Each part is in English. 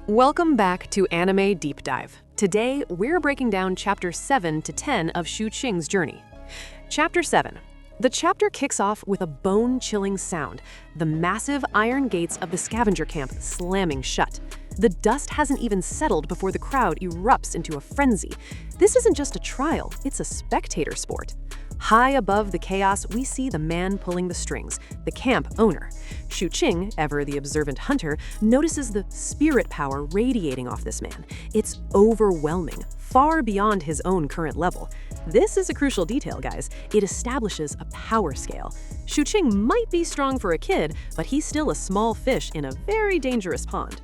Welcome back to Anime Deep Dive. Today, we're breaking down Chapter 7 to 10 of Xu Qing's journey. Chapter 7. The chapter kicks off with a bone-chilling sound, the massive iron gates of the scavenger camp slamming shut. The dust hasn't even settled before the crowd erupts into a frenzy. This isn't just a trial, it's a spectator sport. High above the chaos, we see the man pulling the strings, the camp owner. Xu Qing, ever the observant hunter, notices the spirit power radiating off this man. It's overwhelming, far beyond his own current level. This is a crucial detail, guys. It establishes a power scale. Xu Qing might be strong for a kid, but he's still a small fish in a very dangerous pond.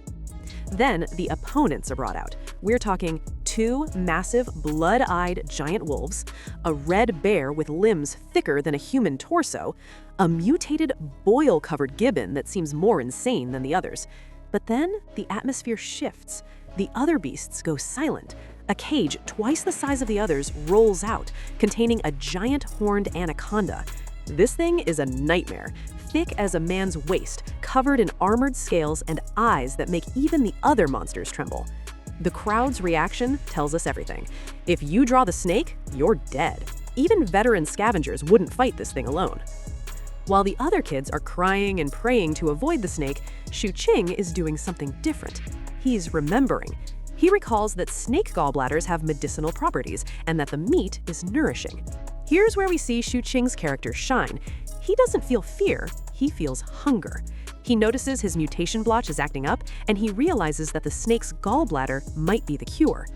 Then the opponents are brought out. We're talking 2 massive, blood-eyed giant wolves, a red bear with limbs thicker than a human torso, a mutated, boil-covered gibbon that seems more insane than the others. But then the atmosphere shifts. The other beasts go silent. A cage twice the size of the others rolls out, containing a giant horned anaconda. This thing is a nightmare, thick as a man's waist, covered in armored scales and eyes that make even the other monsters tremble. The crowd's reaction tells us everything. If you draw the snake, you're dead. Even veteran scavengers wouldn't fight this thing alone. While the other kids are crying and praying to avoid the snake, Xu Qing is doing something different. He's remembering. He recalls that snake gallbladders have medicinal properties and that the meat is nourishing. Here's where we see Xu Qing's character shine. He doesn't feel fear, he feels hunger. He notices his mutation blotch is acting up, and he realizes that the snake's gallbladder might be the cure.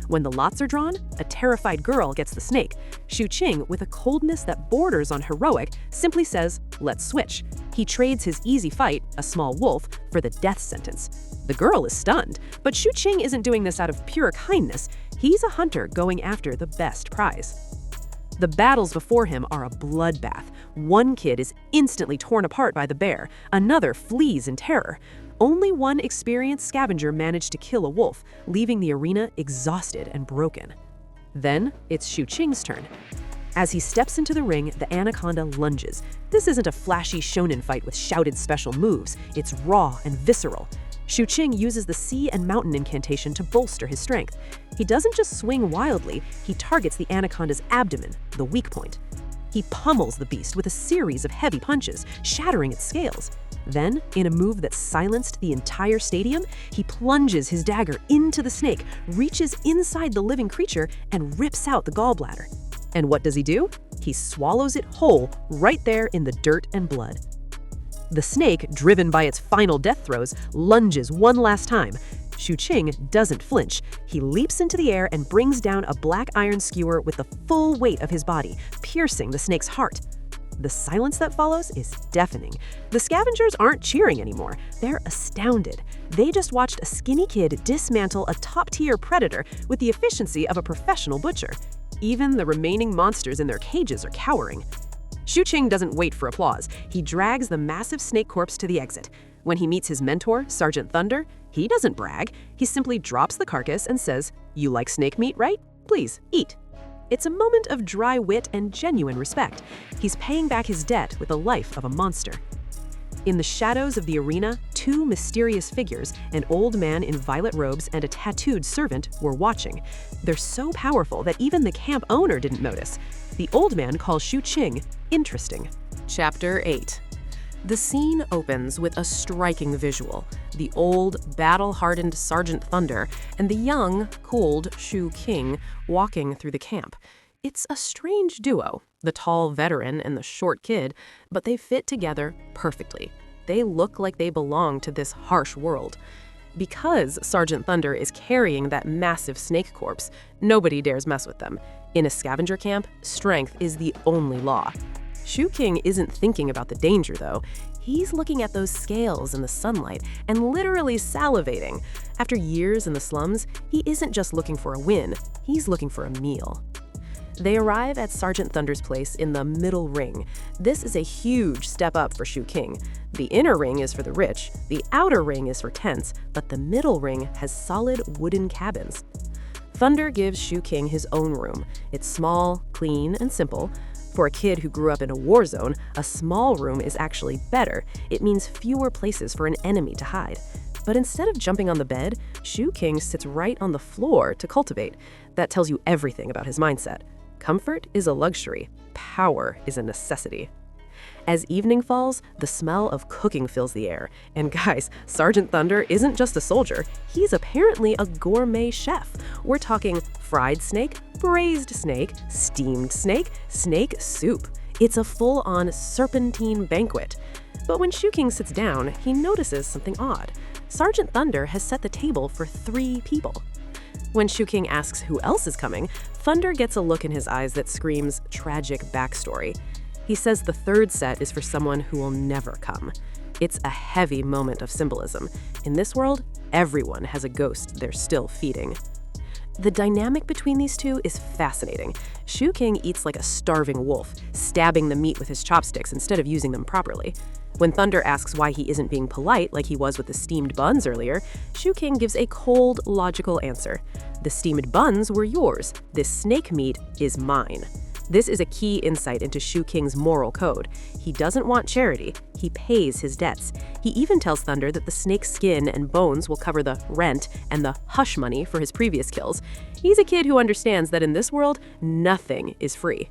When the lots are drawn, a terrified girl gets the snake. Xu Qing, with a coldness that borders on heroic, simply says, "Let's switch." He trades his easy fight, a small wolf, for the death sentence. The girl is stunned, but Xu Qing isn't doing this out of pure kindness. He's a hunter going after the best prize. The battles before him are a bloodbath. One kid is instantly torn apart by the bear, another flees in terror. Only one experienced scavenger managed to kill a wolf, leaving the arena exhausted and broken. Then it's Xu Qing's turn. As he steps into the ring, the anaconda lunges. This isn't a flashy shonen fight with shouted special moves, it's raw and visceral. Xu Qing uses the sea and mountain incantation to bolster his strength. He doesn't just swing wildly, he targets the anaconda's abdomen, the weak point. He pummels the beast with a series of heavy punches, shattering its scales. Then, in a move that silenced the entire stadium, he plunges his dagger into the snake, reaches inside the living creature, and rips out the gallbladder. And what does he do? He swallows it whole, right there in the dirt and blood. The snake, driven by its final death throes, lunges one last time. Xu Qing doesn't flinch. He leaps into the air and brings down a black iron skewer with the full weight of his body, piercing the snake's heart. The silence that follows is deafening. The scavengers aren't cheering anymore. They're astounded. They just watched a skinny kid dismantle a top-tier predator with the efficiency of a professional butcher. Even the remaining monsters in their cages are cowering. Xu Qing doesn't wait for applause. He drags the massive snake corpse to the exit. When he meets his mentor, Sergeant Thunder, he doesn't brag. He simply drops the carcass and says, "You like snake meat, right? Please, eat." It's a moment of dry wit and genuine respect. He's paying back his debt with the life of a monster. In the shadows of the arena, 2 mysterious figures, an old man in violet robes and a tattooed servant, were watching. They're so powerful that even the camp owner didn't notice. The old man calls Xu Qing interesting. Chapter 8. The scene opens with a striking visual. The old, battle-hardened Sergeant Thunder and the young, cooled Xu Qing walking through the camp. It's a strange duo, the tall veteran and the short kid, but they fit together perfectly. They look like they belong to this harsh world. Because Sergeant Thunder is carrying that massive snake corpse, nobody dares mess with them. In a scavenger camp, strength is the only law. Xu Qing isn't thinking about the danger, though. He's looking at those scales in the sunlight and literally salivating. After years in the slums, he isn't just looking for a win, he's looking for a meal. They arrive at Sergeant Thunder's place in the middle ring. This is a huge step up for Xu Qing. The inner ring is for the rich, the outer ring is for tents, but the middle ring has solid wooden cabins. Thunder gives Xu Qing his own room. It's small, clean, and simple. For a kid who grew up in a war zone, a small room is actually better. It means fewer places for an enemy to hide. But instead of jumping on the bed, Shu King sits right on the floor to cultivate. That tells you everything about his mindset. Comfort is a luxury. Power is a necessity. As evening falls, the smell of cooking fills the air. And guys, Sergeant Thunder isn't just a soldier. He's apparently a gourmet chef. We're talking fried snake, braised snake, steamed snake, snake soup. It's a full-on serpentine banquet. But when Shu King sits down, he notices something odd. Sergeant Thunder has set the table for 3 people. When Shu King asks who else is coming, Thunder gets a look in his eyes that screams tragic backstory. He says the 3rd set is for someone who will never come. It's a heavy moment of symbolism. In this world, everyone has a ghost they're still feeding. The dynamic between these two is fascinating. Shu King eats like a starving wolf, stabbing the meat with his chopsticks instead of using them properly. When Thunder asks why he isn't being polite like he was with the steamed buns earlier, Shu King gives a cold, logical answer. The steamed buns were yours. This snake meat is mine. This is a key insight into Shu King's moral code. He doesn't want charity. He pays his debts. He even tells Thunder that the snake's skin and bones will cover the rent and the hush money for his previous kills. He's a kid who understands that in this world, nothing is free.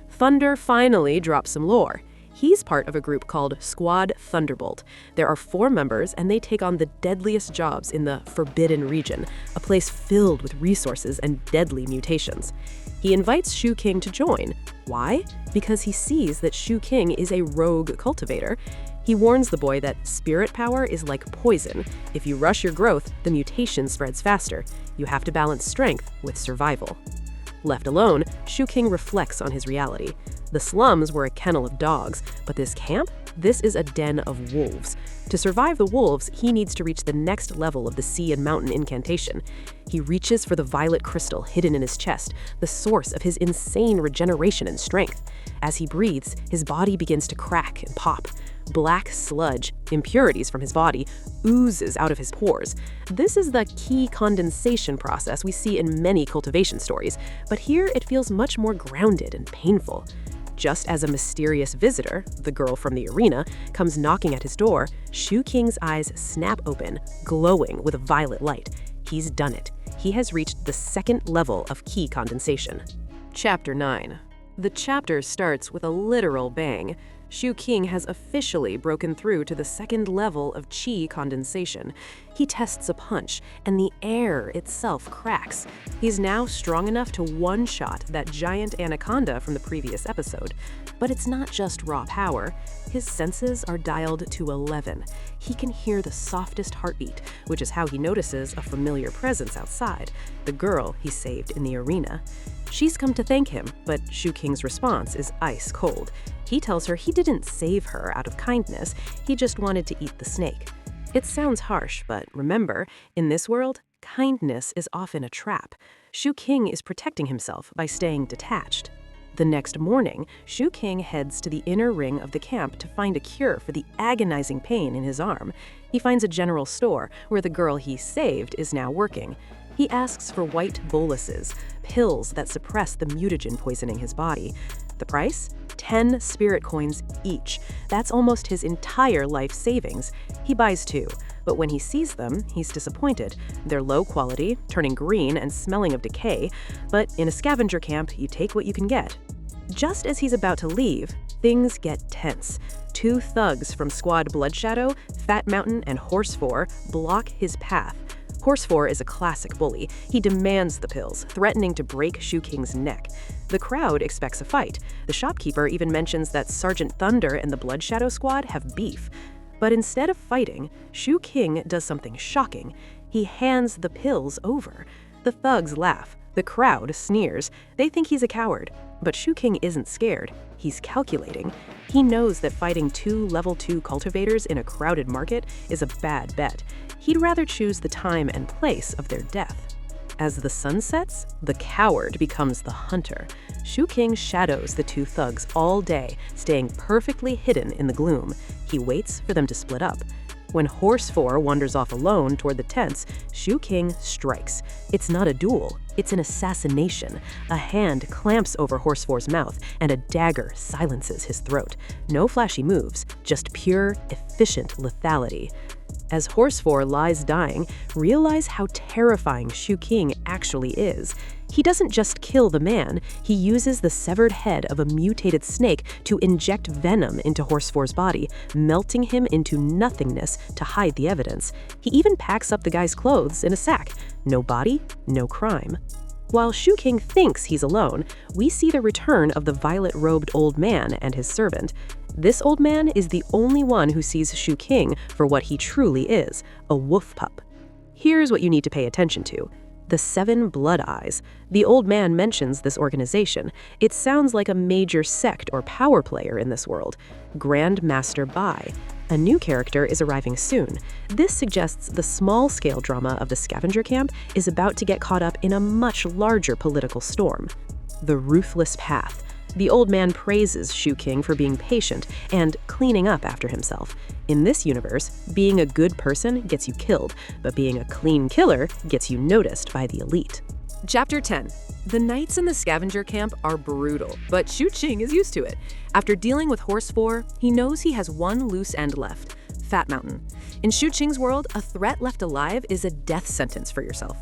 Thunder finally drops some lore. He's part of a group called Squad Thunderbolt. There are 4 members, and they take on the deadliest jobs in the Forbidden Region, a place filled with resources and deadly mutations. He invites Shu King to join. Why? Because he sees that Shu King is a rogue cultivator. He warns the boy that spirit power is like poison. If you rush your growth, the mutation spreads faster. You have to balance strength with survival. Left alone, Shu King reflects on his reality. The slums were a kennel of dogs, but this camp? This is a den of wolves. To survive the wolves, he needs to reach the next level of the sea and mountain incantation. He reaches for the violet crystal hidden in his chest, the source of his insane regeneration and strength. As he breathes, his body begins to crack and pop. Black sludge, impurities from his body, oozes out of his pores. This is the key condensation process we see in many cultivation stories, but here it feels much more grounded and painful. Just as a mysterious visitor, the girl from the arena, comes knocking at his door, Shu King's eyes snap open, glowing with a violet light. He's done it. He has reached the 2nd level of key condensation. Chapter 9. The chapter starts with a literal bang. Shu King has officially broken through to the 2nd level of qi condensation. He tests a punch, and the air itself cracks. He's now strong enough to one-shot that giant anaconda from the previous episode. But it's not just raw power. His senses are dialed to 11. He can hear the softest heartbeat, which is how he notices a familiar presence outside, the girl he saved in the arena. She's come to thank him, but Shu King's response is ice cold. He tells her he didn't save her out of kindness, he just wanted to eat the snake. It sounds harsh, but remember, in this world, kindness is often a trap. Shu King is protecting himself by staying detached. The next morning, Shu King heads to the inner ring of the camp to find a cure for the agonizing pain in his arm. He finds a general store where the girl he saved is now working. He asks for white boluses, pills that suppress the mutagen poisoning his body. The price? 10 spirit coins each. That's almost his entire life savings. He buys 2, but when he sees them, he's disappointed. They're low quality, turning green and smelling of decay, but in a scavenger camp, you take what you can get. Just as he's about to leave, things get tense. 2 thugs from Squad Bloodshadow, Fat Mountain, and Horse 4 block his path. Horse 4 is a classic bully. He demands the pills, threatening to break Shu King's neck. The crowd expects a fight. The shopkeeper even mentions that Sergeant Thunder and the Bloodshadow Squad have beef. But instead of fighting, Shu King does something shocking. He hands the pills over. The thugs laugh. The crowd sneers. They think he's a coward. But Shu King isn't scared. He's calculating. He knows that fighting 2 level 2 cultivators in a crowded market is a bad bet. He'd rather choose the time and place of their death. As the sun sets, the coward becomes the hunter. Shu King shadows the 2 thugs all day, staying perfectly hidden in the gloom. He waits for them to split up. When Horse 4 wanders off alone toward the tents, Shu King strikes. It's not a duel, it's an assassination. A hand clamps over Horse 4's mouth, and a dagger silences his throat. No flashy moves, just pure, efficient lethality. As Horsefore lies dying, realize how terrifying Shu Qing actually is. He doesn't just kill the man, he uses the severed head of a mutated snake to inject venom into Horsefore's body, melting him into nothingness to hide the evidence. He even packs up the guy's clothes in a sack. No body, no crime. While Shu Qing thinks he's alone, we see the return of the violet-robed old man and his servant. This old man is the only one who sees Shu Qing for what he truly is, a wolf pup. Here's what you need to pay attention to. The 7 Blood Eyes. The old man mentions this organization. It sounds like a major sect or power player in this world. Grand Master Bai. A new character is arriving soon. This suggests the small-scale drama of the Scavenger camp is about to get caught up in a much larger political storm. The Ruthless Path. The old man praises Shu Qing for being patient and cleaning up after himself. In this universe, being a good person gets you killed, but being a clean killer gets you noticed by the elite. Chapter 10. The nights in the Scavenger camp are brutal, but Shu Qing is used to it. After dealing with Horsefore, he knows he has one loose end left: Fat Mountain. In Shu Qing's world, a threat left alive is a death sentence for yourself.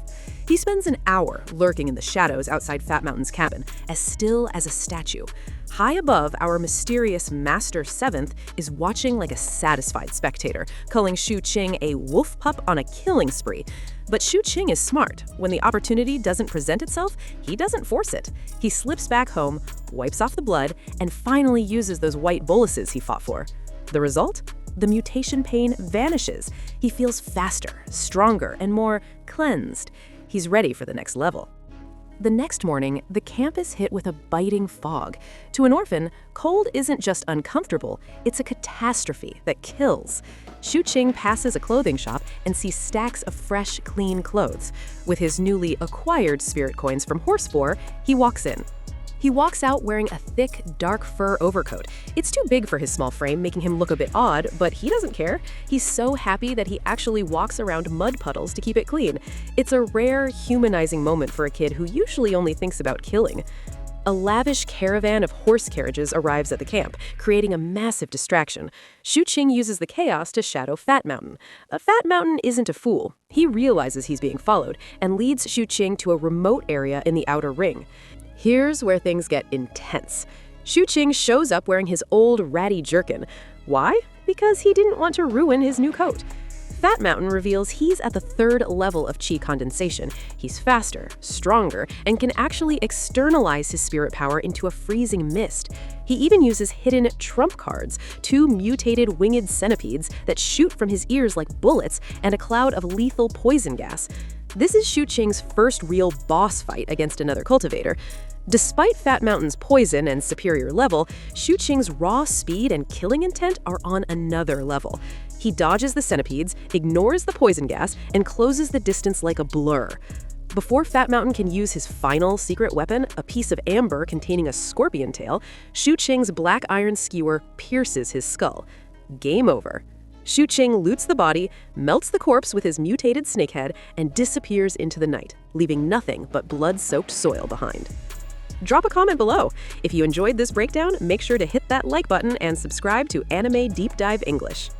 He spends an hour lurking in the shadows outside Fat Mountain's cabin, as still as a statue. High above, our mysterious Master Seventh is watching like a satisfied spectator, calling Shu Qing a wolf pup on a killing spree. But Shu Qing is smart. When the opportunity doesn't present itself, he doesn't force it. He slips back home, wipes off the blood, and finally uses those white boluses he fought for. The result? The mutation pain vanishes. He feels faster, stronger, and more cleansed. He's ready for the next level. The next morning, the camp is hit with a biting fog. To an orphan, cold isn't just uncomfortable, it's a catastrophe that kills. Shu Qing passes a clothing shop and sees stacks of fresh, clean clothes. With his newly acquired spirit coins from Horsefore, he walks in. He walks out wearing a thick, dark fur overcoat. It's too big for his small frame, making him look a bit odd, but he doesn't care. He's so happy that he actually walks around mud puddles to keep it clean. It's a rare, humanizing moment for a kid who usually only thinks about killing. A lavish caravan of horse carriages arrives at the camp, creating a massive distraction. Shu Qing uses the chaos to shadow Fat Mountain. Fat Mountain isn't a fool. He realizes he's being followed and leads Shu Qing to a remote area in the outer ring. Here's where things get intense. Shu Qing shows up wearing his old ratty jerkin. Why? Because he didn't want to ruin his new coat. Fat Mountain reveals he's at the 3rd level of Qi condensation. He's faster, stronger, and can actually externalize his spirit power into a freezing mist. He even uses hidden trump cards, 2 mutated winged centipedes that shoot from his ears like bullets, and a cloud of lethal poison gas. This is Shu Qing's first real boss fight against another cultivator. Despite Fat Mountain's poison and superior level, Shu Qing's raw speed and killing intent are on another level. He dodges the centipedes, ignores the poison gas, and closes the distance like a blur. Before Fat Mountain can use his final secret weapon, a piece of amber containing a scorpion tail, Shu Qing's black iron skewer pierces his skull. Game over. Shu Qing loots the body, melts the corpse with his mutated snakehead, and disappears into the night, leaving nothing but blood-soaked soil behind. Drop a comment below. If you enjoyed this breakdown, make sure to hit that like button and subscribe to Anime Deep Dive English.